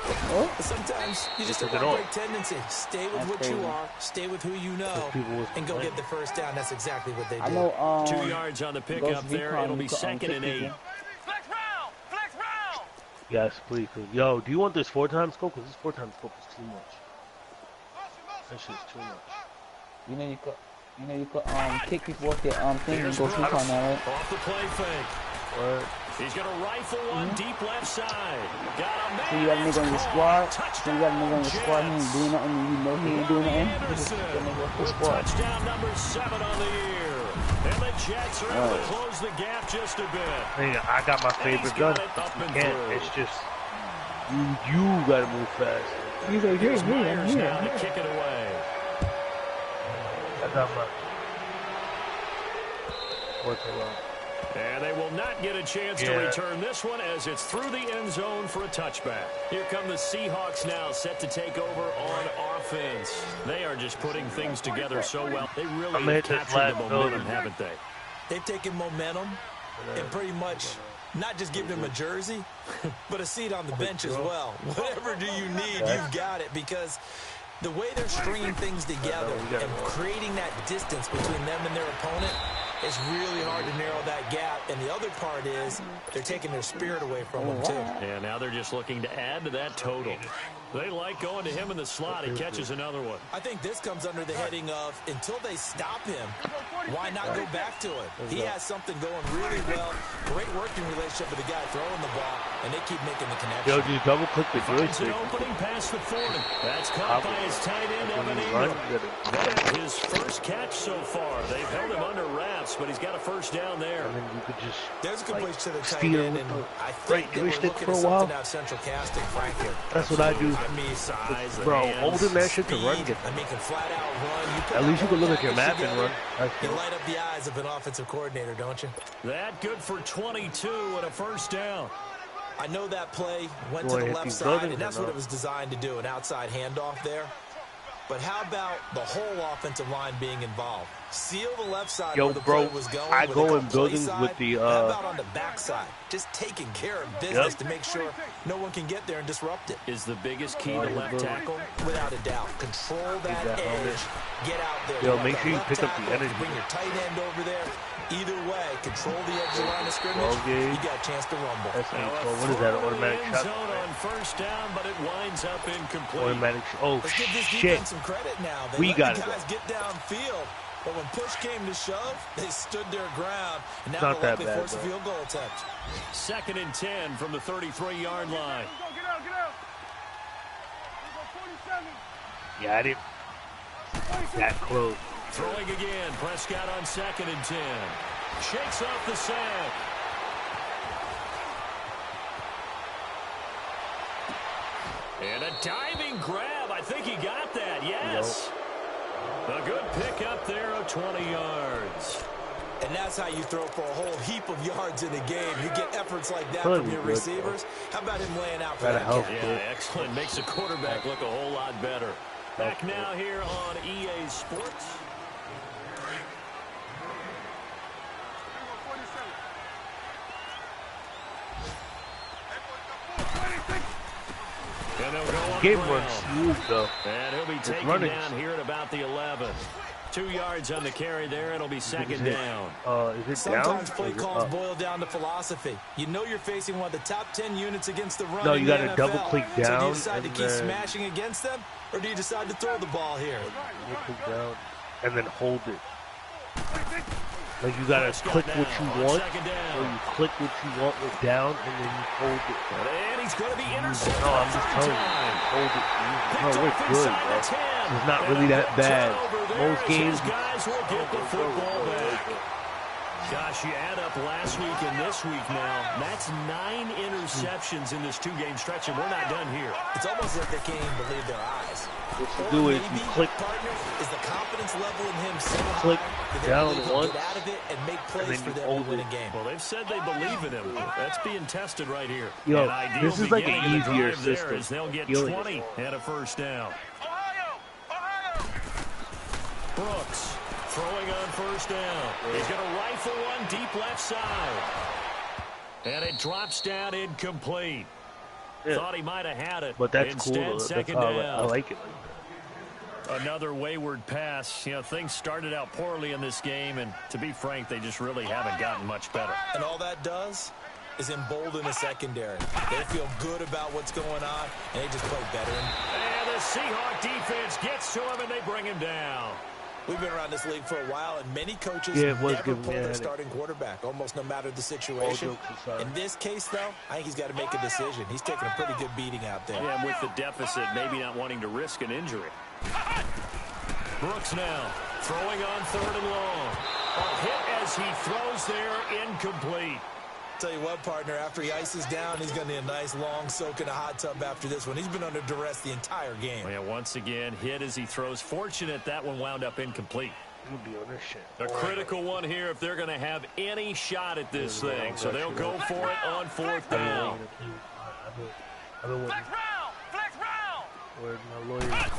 But sometimes you just have a great tendency. Stay with what you are, stay with who you know, and go get the 1st down. That's exactly what they did. 2 yards on the pickup there. It'll be 2nd and 8. Yes, please. Yo, do you want this 4-time scope? Because this 4-time scope is too much. That shit's too much. You know you could kick people off their thing and go 3-time now, right? Off the play fake. What? He's going to rifle one deep left side. Got a man. So you got a nigga on your squad. So you got a nigga on your squad. He ain't doing nothing. You know he ain't doing nothing. Touchdown number 7 on the year. And the Jets are able to close the gap just a bit. Hey, I got my favorite gun. You can't. It's just you gotta move fast. He's like, Here's here, Myers now to here. kick it away. I got my. What's it And they will not get a chance to return this one as it's through the end zone for a touchback. Here come the Seahawks now, set to take over on offense. They are just putting things together so well. They really have captured the momentum, haven't they? They've taken momentum and pretty much not just given him a jersey, but a seat on the bench as well. Whatever do you need, you've got it, because the way they're stringing things together and creating that distance between them and their opponent, it's really hard to narrow that gap. And the other part is they're taking their spirit away from them, too. And now they're just looking to add to that total. They like going to him in the slot. He catches another one. I think this comes under the heading of, until they stop him, why not go back to it? He has something going really well. Great working relationship with the guy throwing the ball, and they keep making the connection. Yo, just double click the Finds joystick. an opening past the 40. That's caught by his tight end, Evan Ingram. That his first catch so far. They've held him under wraps, but he's got a first down there. And then you could just There's a complete to the tight steal end, with and the I think they were joystick looking for a at while. something out central casting, frankly. That's what I do. I mean, size, Bro, hands, holding that shit to run speed. get I mean, can flat out run. At least you can look at your map and together, run. You light up the eyes of an offensive coordinator, don't you? That good for 22 and a first down. I know that play went to the left side, and that's what it was designed to do, an outside handoff there. But how about the whole offensive line being involved? Seal the left side where the play was going. I go in buildings with the how about on the backside? Just taking care of business to make sure no one can get there and disrupt it. Is the biggest key to left tackle? Without a doubt. Control that edge. Get out there. Yo, make sure you pick up the energy. Bring your tight end over there. Either way, control the edge of the line of scrimmage. You got a chance to rumble. What is that, automatic shot? Zone on first down, but it winds up incomplete. Automatic. Oh, Let's give this shit. defense some credit now. They We let got the it. guys get downfield, but when push came to shove, they stood their ground. And now Not they'll that likely bad, force a bro. field goal attempt. 2nd and 10 from the 33-yard line. Got it. That close. Throwing again. Prescott on 2nd and 10. Shakes off the sack. And a diving grab. I think he got that. Yes. A good pickup there of 20 yards. And that's how you throw for a whole heap of yards in a game. You get efforts like that from your receivers. How about him laying out for that catch? Yeah, excellent. Makes the quarterback look a whole lot better. Back now here on EA Sports. And they'll go on Game the runs ground. smooth, though. And he'll be taken down here at about the 11. 2 yards on the carry there. It'll be 2nd down. Is it Sometimes down? play calls boil down to philosophy. You know you're facing one of the top 10 units against the run. No, in you the got to NFL. double click down. So do you decide to and keep then smashing against them, or do you decide to throw the ball here? double click down and then hold it. Like you gotta click what you want, or you click what you want with down, and then you hold it. And he's going to be intercepted. No, I'm just telling you, hold it. No, we're good, bro. It's not really that bad. Most games, guys will get the football back. Gosh, you add up last week and this week now. That's 9 interceptions in this 2-game stretch, and we're not done here. It's almost like they can't even believe their eyes. what you do is you click, Partner, is the confidence level in him so click high that down they really once, get out of it and make plays then for you them hold to win it. a game. Well, they've said they believe in him. That's being tested right here. Yo, An ideal this is like an beginning of the easier drive there system. as they'll get Feeling 20 and a first down. Brooks throwing on first down. He's going to rifle one deep left side. And it drops down incomplete. Yeah. Thought he might have had it. But that's Instead, cool. That's 2nd how down. I like it. Another wayward pass. You know, things started out poorly in this game, and to be frank, they just really haven't gotten much better. And all that does is embolden the secondary. They feel good about what's going on, and they just play better. And the Seahawk defense gets to him, and they bring him down. We've been around this league for a while, and many coaches Yeah, it was never giving pull me a their headache. starting quarterback, almost no matter the situation. jokes aside. In this case, though, I think he's got to make a decision. He's taking a pretty good beating out there. Yeah, with the deficit, maybe not wanting to risk an injury. Brooks now throwing on 3rd and long. A hit as he throws there, incomplete. Tell you what, partner, after he ices down, he's going to need a nice long soak in a hot tub after this one. He's been under duress the entire game. Well, yeah, once again, hit as he throws. Fortunate that one wound up incomplete. We'll be on this shit. A critical one here if they're going to have any shot at this thing. So they'll go for it on fourth down. Flex round! Where's my lawyer?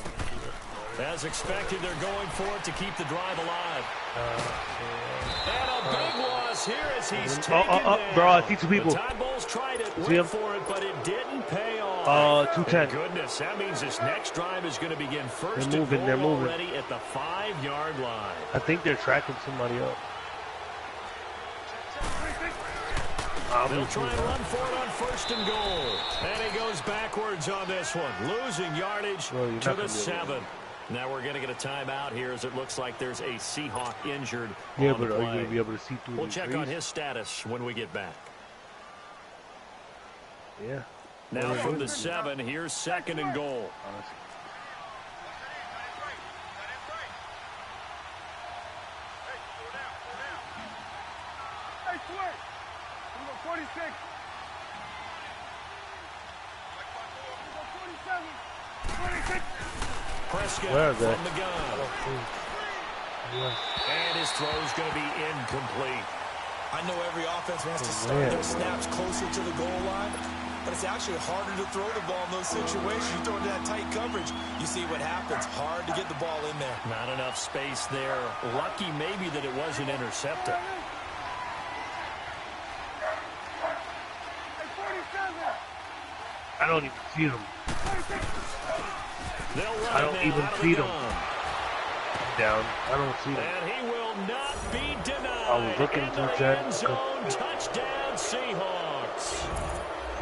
As expected, they're going for it to keep the drive alive. And a big loss here as he's taken down. Bro, I see two people. The Tide Bulls tried it, went for it, but it didn't pay off. 210. Goodness, that means this next drive is going to begin first They're moving, and goal already at the 5-yard line. I think they're tracking somebody up. They'll try and run for it on first and goal. And he goes backwards on this one, losing yardage to the 7. Now we're going to get a timeout here as it looks like there's a Seahawk injured on the play. Are you going to be able to see through We'll check on his status when we get back. Yeah. Now from the 7, here's second and goal. Hey, Sway! 46. 47. 46. Prescott from the gun. And his throw's going to be incomplete. I know every offense wants to start their snaps closer to the goal line, but it's actually harder to throw the ball in those situations. You throw into that tight coverage, you see what happens. Hard to get the ball in there. Not enough space there. Lucky maybe that it wasn't intercepted. I don't even see them. I don't even see them. Down. I don't see them. And he will not be denied. I was looking to that. Touchdown Seahawks.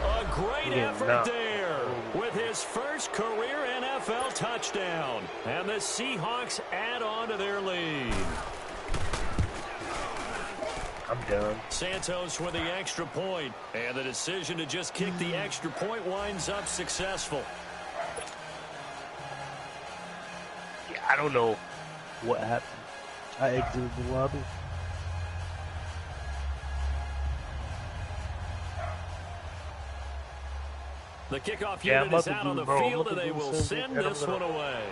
A great effort there with his first career NFL touchdown. And the Seahawks add on to their lead. I'm done. Santos with the extra point. And the decision to just kick the extra point winds up successful. Yeah, I don't know what happened. I exited the lobby. The kickoff unit is out on the field, and they will send this one away.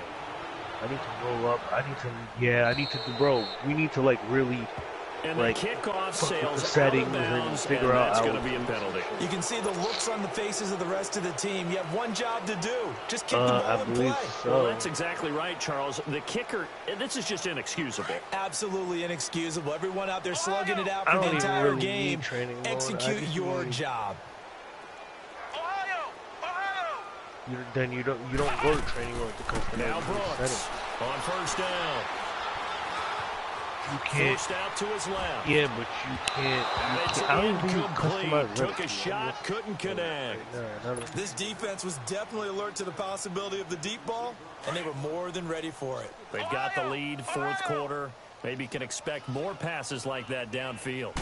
I need to roll up. I need to do, bro. We need to, like, really, and like, the kickoff sails the settings and figure out that's how going to be a penalty. You can see the looks on the faces of the rest of the team. You have one job to do. Just kick the ball and play. So. Well, that's exactly right, Charles. The kicker, this is just inexcusable. Absolutely inexcusable. Everyone out there slugging it out for the entire really game. Execute your job. Then you don't go to training mode to come from now Brooks on first down. You can't. Forced out to his left. Yeah, but you can't. I don't think you customize. Took a shot, couldn't connect. This defense was definitely alert to the possibility of the deep ball, and they were more than ready for it. They've got the lead, fourth quarter. Maybe can expect more passes like that downfield.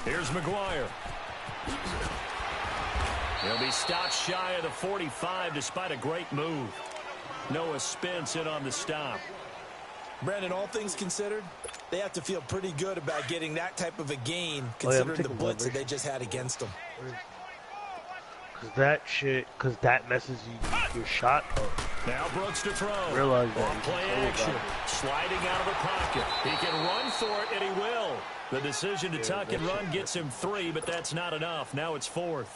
Here's McGuire. He'll be stopped shy of the 45 despite a great move. Noah Spence in on the stop. Brandon, all things considered, they have to feel pretty good about getting that type of a gain considering the blitz that they just had against them. Because that messes your shot up. Now Brooks to throw. Realize that. On play action. Sliding out of the pocket. He can run for it, and he will. The decision to tuck and run gets him 3, but that's not enough. Now it's 4th.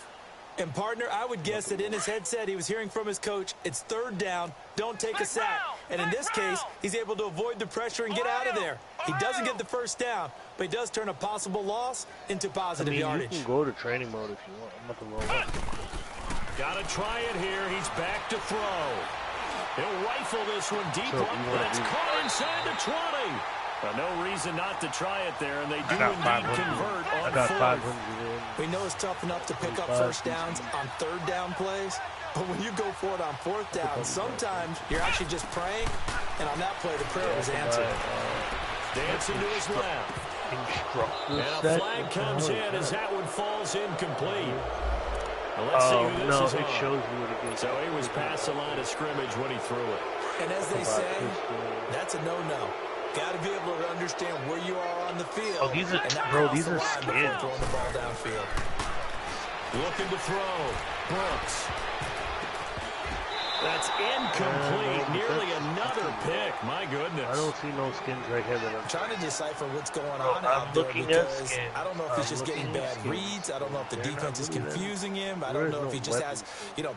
And, partner, I would guess that in his headset he was hearing from his coach, it's 3rd down, don't take a sack. And in this case, he's able to avoid the pressure and get out of there. He doesn't get the first down, but he does turn a possible loss into positive yardage. You can go to training mode if you want. I'm not going to roll up. Got to try it here. He's back to throw. He'll rifle this one deep. That's caught inside the 20. No reason not to try it there, and they do indeed convert on 4th. We know it's tough enough to pick up first downs on 3rd down plays, but when you go for it on 4th down, sometimes you're actually just praying, and on that play, the prayer was answered. Dancing to his left. And a flag comes in as that one falls incomplete. Well, let's see who this is it shows you what it is. So he was past the line of scrimmage when he threw it. And as they say, that's a no-no. Got to be able to understand where you are on the field. Oh, these are, and not bro, cross these the are line skins. before throwing the ball downfield. Looking to throw. Brooks. That's incomplete. Nearly another pick. My goodness. I don't see no skins right here. That I'm trying to decipher what's going on I'm out there looking at because skins. I don't know if he's just getting bad reads. I don't know if the defense is confusing him. I don't know if he just has,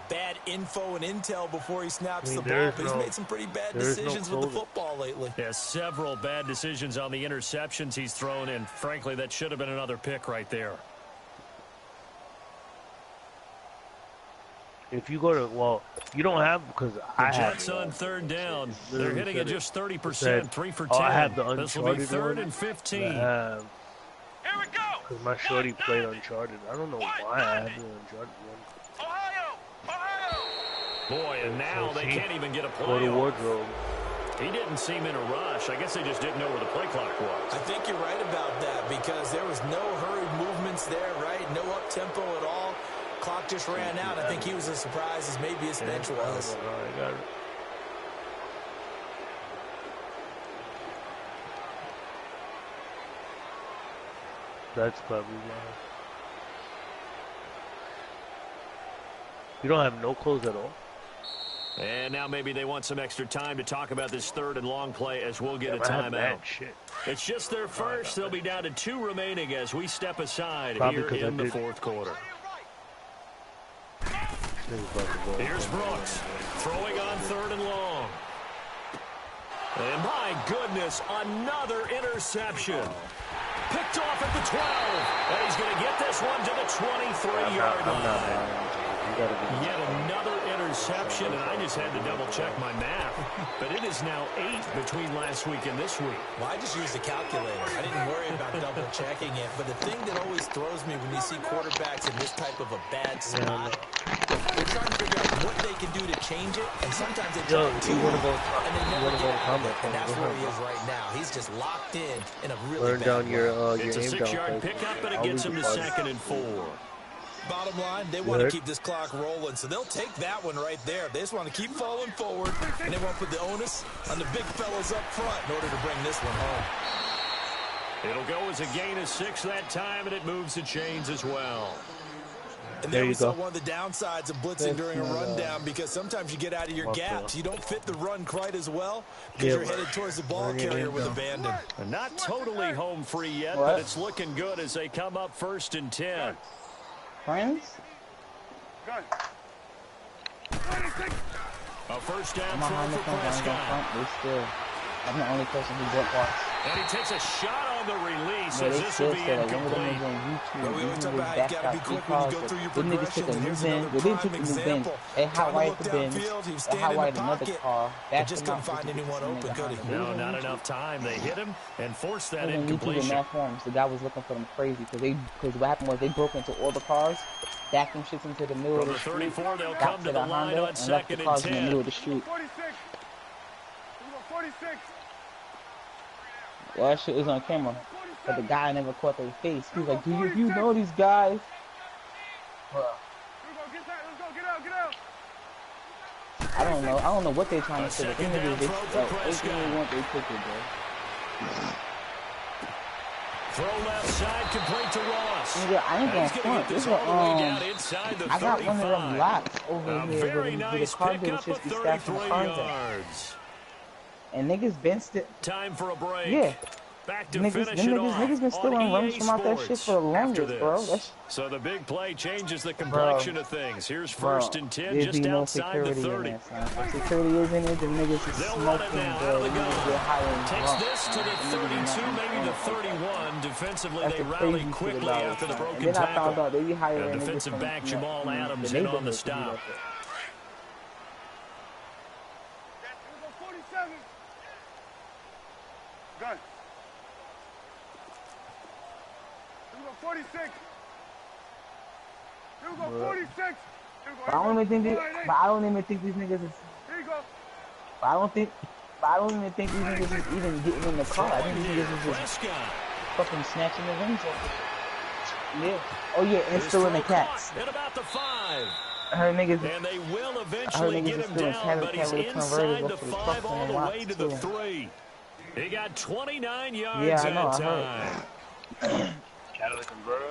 bad info and intel before he snaps the ball. But he's made some pretty bad decisions with the football lately. Yeah, several bad decisions on the interceptions he's thrown, and frankly, that should have been another pick right there. If you go to, well, you don't have, because I have. Jets on third down. They're hitting at just 30%, 3 for 10. I have the This will be Uncharted 3rd one. and 15. Here we go. Because my shorty played Uncharted. I don't know why I have the Uncharted one. Ohio. Boy, and now they can't even get a play. Go to wardrobe. He didn't seem in a rush. I guess they just didn't know where the play clock was. I think you're right about that because there was no hurried movements there, right? No up-tempo at all. Clock just ran out. I think he was as surprised as maybe his bench was. I got it. That's probably why. You don't have no clothes at all? And now maybe they want some extra time to talk about this 3rd and long play as we'll get a timeout. It's just their first. They'll be down to 2 remaining as we step aside here in the 4th quarter. Here's Brooks throwing on 3rd and long. And my goodness, another interception. Picked off at the 12. And he's going to get this one to the 23-yard line. Yet another interception, and I just had to double-check my math. But it is now 8 between last week and this week. Well, I just used the calculator. I didn't worry about double-checking it. But the thing that always throws me when you see quarterbacks in this type of a bad spot, they're trying to figure out what they can do to change it, and sometimes they try to, and they never get it. And that's where he is right now. He's just locked in a really bad way. It's a 6-yard pickup, but it gets him to 2nd and 4. Bottom line, they want to keep this clock rolling, so they'll take that one right there. They just want to keep falling forward, and they want to put the onus on the big fellas up front in order to bring this one home. It'll go as a gain of 6 that time, and it moves the chains as well. And there we saw one of the downsides of blitzing during a rundown because sometimes you get out of your gaps. You don't fit the run quite as well because you're headed towards the ball carrier with abandon. Not totally home free yet, but it's looking good as they come up 1st and 10. Friends? Good. A first down I'm throw for Prescott. I'm the only person who bought parts. And he takes a shot on the release Yeah, as they this still will be said, like, one of them incomplete. was on YouTube. Well, we always talk about how you backed got to be out quick three when you cars, go through your them niggas progression. took a new Here's bin. another They didn't take prime a new bin. example. They Trying to highlighted look the bin. downfield, he was They standing in highlighted the another pocket. car. They just couldn't find anyone open, could he? No, not enough time. They hit him and forced that On YouTube in incompletion. that forums, the guy was looking for them crazy because what happened was they broke into all the cars, backed them shits into the middle of the street, 34, they'll got come to to the the line Honda, on and left the 2nd and cars in the 10. middle of the street. 46. Here we go, 46. Well, that shit was on camera, but the guy never caught their face. He was like, "Do you know these guys?" Bruh. Here we go, get that. Let's go, get out, get out. I don't know what they're trying to say. But second down they throw for Prescott. they want they took it, bro. Throw left side, complete to Ross. Nigga, I ain't gonna He's gonna front. get this This is all the way down inside the I got 35. one of them lots over A here very where nice the car pickup of dealerships be stacking 33 cars at. yards. And niggas been still. Time for a break. Yeah. Back to Niggas, finish it off niggas been stealing on runs EA from out that shit Sports for the after longest, bro. this. So the big play changes the complexion of things. Here's 1st and 10, there'd just be no outside the security 30. in there, son. If security is in it, the niggas is They'll run it smoking, now bro. out of the Niggas get higher gun. and Takes drunk. this to the 32, maybe the 31. Defensively, That's they the rally crazy shit quickly about after it, the son. broken And then I found tackle. out they be hiring And niggas defensive from, back Jamal from Adams the in on the neighborhood to do stop. that shit. Here we go, 47. Gun. Here we go, 46. Here we go, 46. Here we go. But I don't even think these niggas is. Here you go. But I don't even think these niggas is even getting in the car. I think these niggas is just Prescott. fucking snatching the rings off. Yeah. Oh yeah, and stealing the cats. At about the 5. I heard niggas. And they will eventually niggas get is him stealing down, but he's catalytic inside converters the off of the 5 all the fucking way to the lots, too. 3. He got 29 yards that time. Catalytic converter.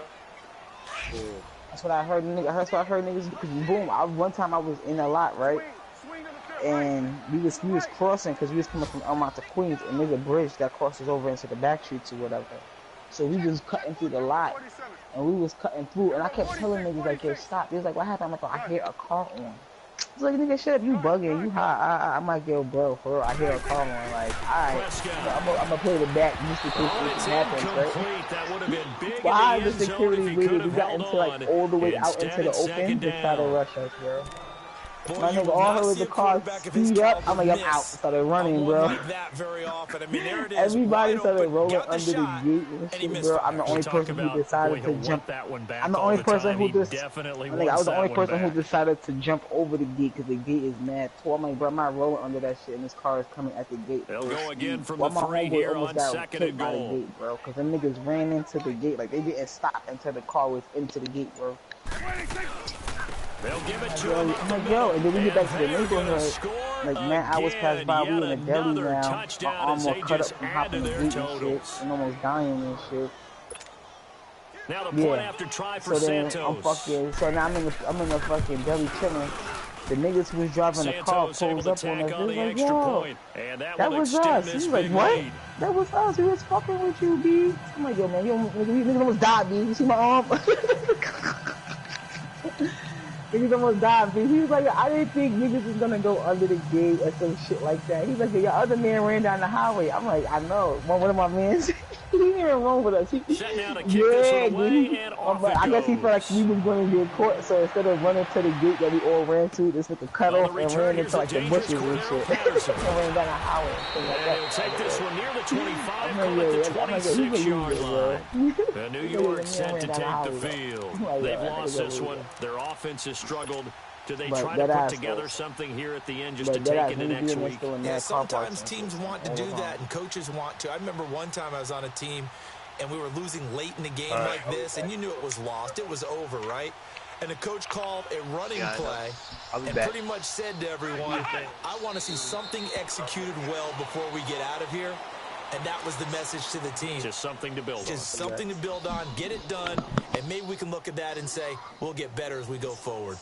Shit. That's what I heard. That's what I heard niggas. Because boom, one time I was in a lot, right? And we was crossing because we was coming from Elmont to Queens, and there's a bridge that crosses over into the back streets or whatever. So we was cutting through the lot, and we was cutting through, and I kept telling niggas like, yo, stop. He was like, what happened? I'm like, I hear a car on. I was like, nigga, shut up, you bugging, you high. I'm like, yo, bro, for real, I hear a car on. Like, alright, I'm gonna play the back just in case something happens, right? That would have been big. Why the security waited? We got into like all the way out into the open to try to rush us, bro. My nigga, all heard was the car speed up. I'm like, I'm out. Started running, bro. Everybody started rolling under the gate and shit, bro. I'm the only person who decided to jump. I'm the only person who I was the only person who decided to jump over the gate because the gate is mad tall. I'm like, bro, I'm not rolling under that shit, and this car is coming at the gate. They'll go again from the 3 here on 2nd and goal. Gate, bro, because them niggas ran into the gate. Like, they didn't stop until the car was into the gate, bro. They'll give it to him. I'm like, yo, and then we get back to the neighborhood. Like, man, hours passed by, we in the deli now. My arm all cut up from hopping the gate and shit, and almost dying and shit. Now the point after try for Santos. So now I'm in the fucking deli chilling. The niggas who was driving the car pulls up on us. They was like, yo, that was us. He's like, what? That was us. We was fucking with you, B. I'm like, yo, man, you niggas almost died, B. You see my arm? Niggas almost died, B. He was like, I didn't think niggas was gonna go under the gate or some shit like that. He's like, your other man ran down the highway. I'm like, I know. One of my mans, he didn't even run with us. Setting out to kick this one away, and off it I guess he felt like we was going to get caught, so instead of running to the gate that we all ran to, this nigga cut off and ran into like the bushes and shit. And ran down the highway and things like that. They'll take this one near the 25, call it the 26-yard line. The New York set to take the field. They've lost this one. Their offense has struggled. Do they try to put together something here at the end just to take into next week? Yeah, sometimes teams want to do that and coaches want to. I remember one time I was on a team and we were losing late in the game like this, and you knew it was lost. It was over, right? And the coach called a running play and pretty much said to everyone, I want to see something executed well before we get out of here. And that was the message to the team. Just something to build on. Just something to build on, get it done, and maybe we can look at that and say, we'll get better as we go forward.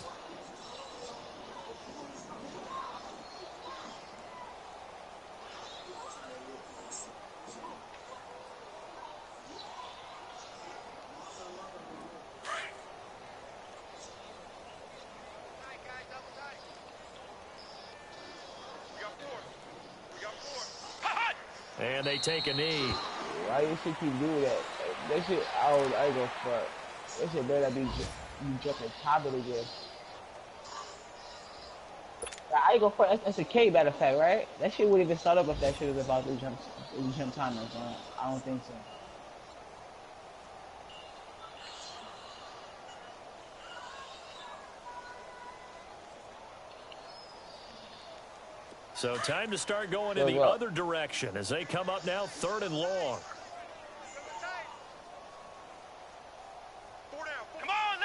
And they take a knee. Why you should keep doing that? That shit, I ain't gonna fuck. That shit better be jumping top of the game. I ain't gonna fuck. That's a K, matter of fact, right? That shit wouldn't even start up if that shit was about to jump timers. I don't think so. So time to start going in the other direction as they come up now 3rd and long.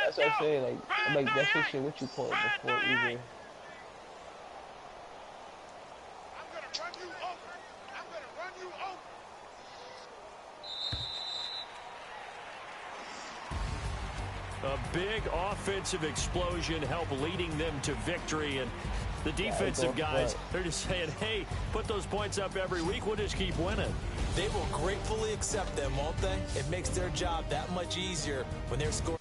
That's what I say, like that shit what you call it before either. A big offensive explosion helped leading them to victory, and the defensive guys, they're just saying, hey, put those points up every week, we'll just keep winning. They will gratefully accept them, won't they? It makes their job that much easier when they're scoring.